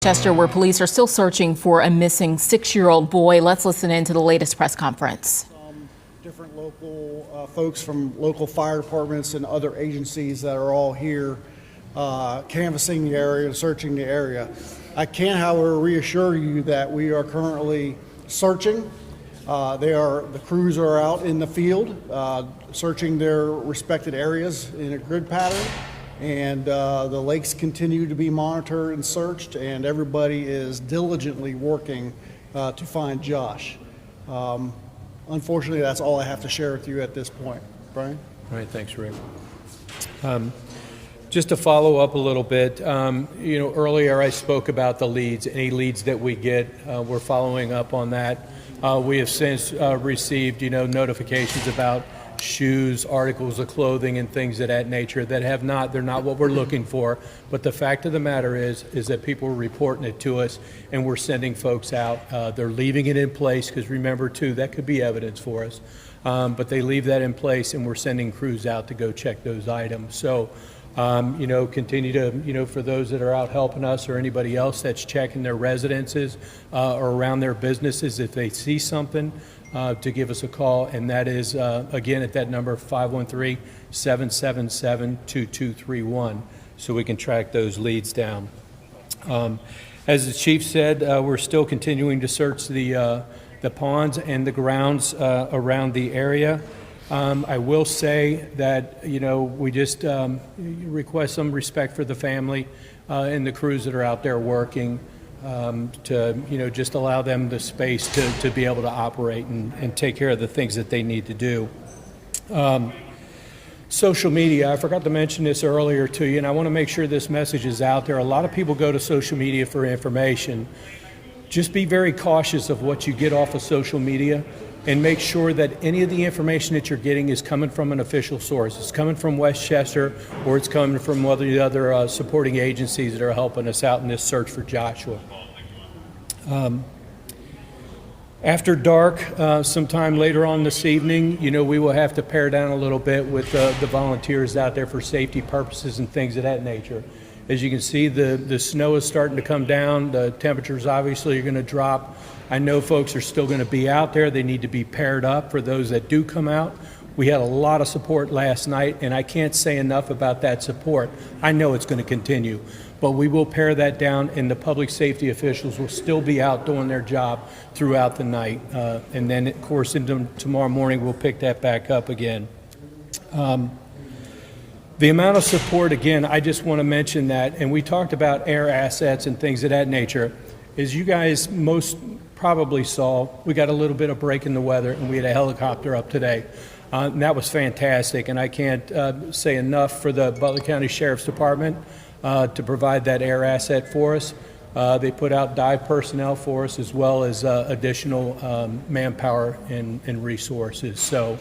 Chester, where police are still searching for a missing 6-year-old boy. Let's listen in to the latest press conference. Different local folks from local fire departments and other agencies that are all here canvassing the area and searching the area. I can, however, reassure you that we are currently searching. The crews are out in the field searching their respected areas in a grid pattern. And the lakes continue to be monitored and searched, and everybody is diligently working to find Josh. Unfortunately, that's all I have to share with you at this point. Brian? All right, thanks, Rick. Just to follow up a little bit, earlier I spoke about the leads. Any leads that we get, we're following up on that. We have since received, notifications about shoes, articles of clothing, and things of that nature that they're not what we're looking for. But the fact of the matter is that people are reporting it to us, and we're sending folks out. They're leaving it in place, because remember, too, that could be evidence for us. But they leave that in place, and we're sending crews out to go check those items. So, continue to, for those that are out helping us or anybody else that's checking their residences or around their businesses, if they see something, to give us a call, and that is, again, at that number, 513-777-2231, so we can track those leads down. As the chief said, we're still continuing to search the ponds and the grounds around the area. I will say that, we just request some respect for the family and the crews that are out there working. To just allow them the space to be able to operate and take care of the things that they need to do. Social media, I forgot to mention this earlier to you, and I want to make sure this message is out there. A lot of people go to social media for information. Just be very cautious of what you get off of social media, and make sure that any of the information that you're getting is coming from an official source. It's coming from West Chester, or it's coming from one of the other supporting agencies that are helping us out in this search for Joshua. After dark, sometime later on this evening, we will have to pare down a little bit with the volunteers out there for safety purposes and things of that nature. As you can see, the snow is starting to come down. The temperatures obviously are going to drop. I know folks are still going to be out there. They need to be paired up for those that do come out. We had a lot of support last night, and I can't say enough about that support. I know it's going to continue, but we will pare that down, and the public safety officials will still be out doing their job throughout the night. And then, of course, tomorrow morning, we'll pick that back up again. The amount of support, again, I just want to mention that, and we talked about air assets and things of that nature. As you guys most probably saw, we got a little bit of break in the weather, and we had a helicopter up today. And that was fantastic, and I can't say enough for the Butler County Sheriff's Department to provide that air asset for us. They put out dive personnel for us, as well as additional manpower and resources. So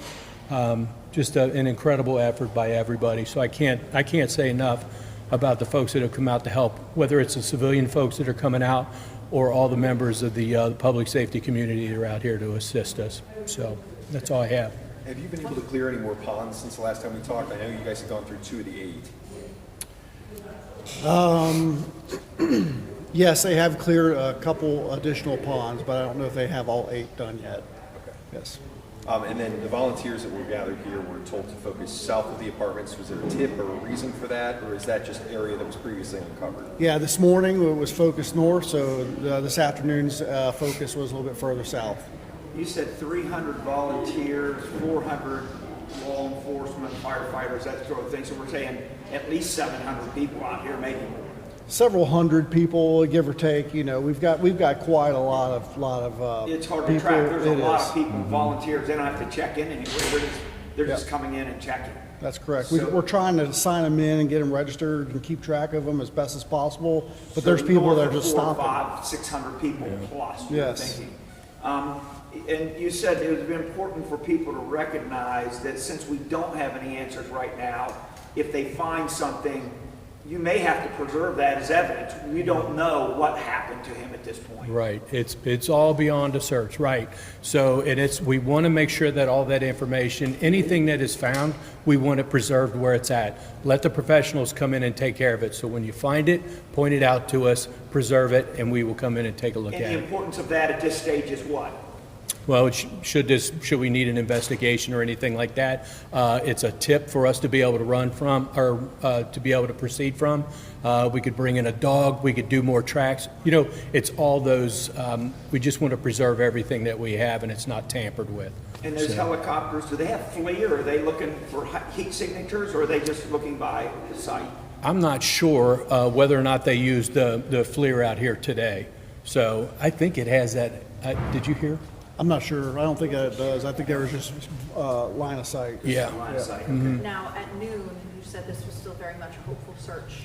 just an incredible effort by everybody. So I can't say enough about the folks that have come out to help, whether it's the civilian folks that are coming out or all the members of the public safety community that are out here to assist us. So that's all I have. Have you been able to clear any more ponds since the last time we talked? I know you guys have gone through 2 of the 8. Yes, they have cleared a couple additional ponds, but I don't know if they have all 8 done yet. Okay. Yes. And then the volunteers that were gathered here were told to focus south of the apartments. Was there a tip or a reason for that, or is that just area that was previously uncovered? Yeah, this morning it was focused north, so this afternoon's focus was a little bit further south. You said 300 volunteers, 400 law enforcement, firefighters, that sort of thing. So we're saying at least 700 people out here, maybe. Several hundred people, give or take. We've got quite a lot of It's hard to people. track. There's a lot is. of people, volunteers. They don't have to check in anywhere. They're just coming in and checking. That's correct. So, We're trying to sign them in and get them registered and keep track of them as best as possible. But there's people that are just 400, stopping. 500, 600 people plus. Yes. Thinking. And you said it was important for people to recognize that since we don't have any answers right now, if they find something, you may have to preserve that as evidence. You don't know what happened to him at this point. Right, it's all beyond a search, right. So, and we want to make sure that all that information, anything that is found, we want it preserved where it's at. Let the professionals come in and take care of it. So when you find it, point it out to us, preserve it, and we will come in and take a look And at the it. importance of that at this stage is what? Well, should we need an investigation or anything like that? It's a tip for us to be able to run from, or to be able to proceed from. We could bring in a dog, we could do more tracks. You know, it's all those, we just want to preserve everything that we have and it's not tampered with. And those helicopters, do they have FLIR, or are they looking for heat signatures, or are they just looking by the site? I'm not sure whether or not they use the FLIR out here today. So I think it has that, did you hear? I'm not sure. I don't think it does. I think there was just line of sight. Yeah. Line of sight, okay. Now, at noon, you said this was still very much a hopeful search.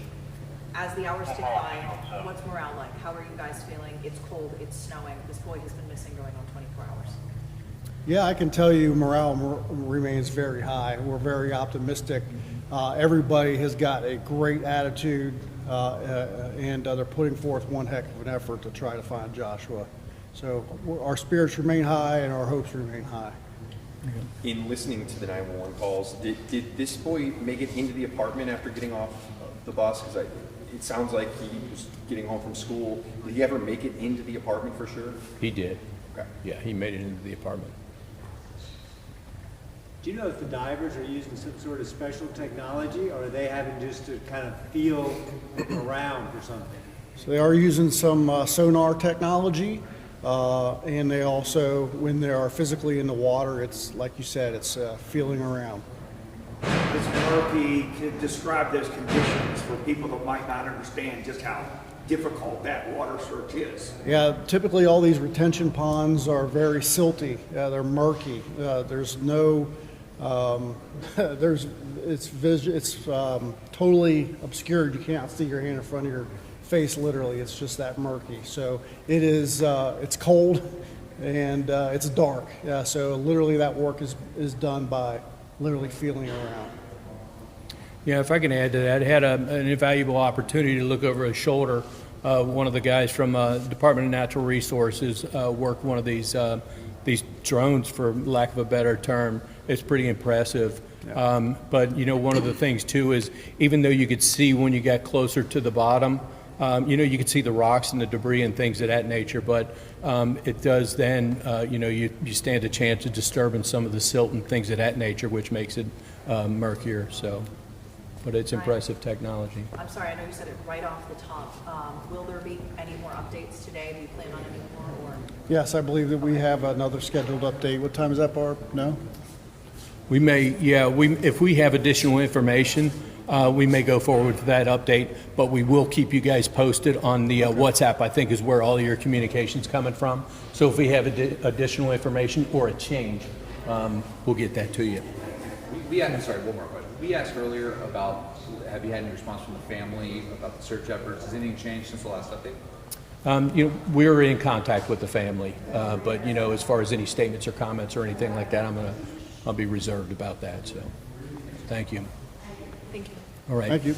As the hours tick by, what's morale like? How are you guys feeling? It's cold, it's snowing. This boy has been missing going on 24 hours. Yeah, I can tell you morale remains very high. We're very optimistic. Everybody has got a great attitude, and they're putting forth one heck of an effort to try to find Joshua. So our spirits remain high and our hopes remain high. In listening to the 911 calls, did this boy make it into the apartment after getting off the bus? Because it sounds like he was getting home from school. Did he ever make it into the apartment for sure? He did. Okay. Yeah, he made it into the apartment. Do you know if the divers are using some sort of special technology, or are they having just to kind of feel around for something? So they are using some sonar technology, and they also, when they are physically in the water, it's like you said, it's feeling around. It's murky. To describe those conditions for people that might not understand just how difficult that water search is. Yeah, typically all these retention ponds are very silty. They're murky. There's no, it's totally obscured. You can't see your hand in front of your face. Literally, it's just that murky. So it is. It's cold, and it's dark. Yeah. So literally, that work is done by literally feeling around. Yeah, if I can add to that, I had an invaluable opportunity to look over his shoulder. One of the guys from Department of Natural Resources worked one of these drones, for lack of a better term. It's pretty impressive. Yeah. But, you know, one of the things, too, is even though you could see when you got closer to the bottom, you know, you could see the rocks and the debris and things of that nature, but it does then, you know, you stand a chance of disturbing some of the silt and things of that nature, which makes it murkier, so. But it's impressive technology. I'm sorry, I know you said it right off the top. Will there be any more updates today? Do you plan on any more? Or? Yes, I believe that we have another scheduled update. What time is that, Barb? No? We may, yeah, if we have additional information, we may go forward with that update, but we will keep you guys posted on the WhatsApp, I think is where all of your communication's coming from. So if we have additional information or a change, we'll get that to you. I'm sorry, one more question. We asked earlier about, have you had any response from the family about the search efforts? Has anything changed since the last update? You know, we're in contact with the family, but you know, as far as any statements or comments or anything like that, I'll be reserved about that. So, thank you. Thank you. All right. Thank you.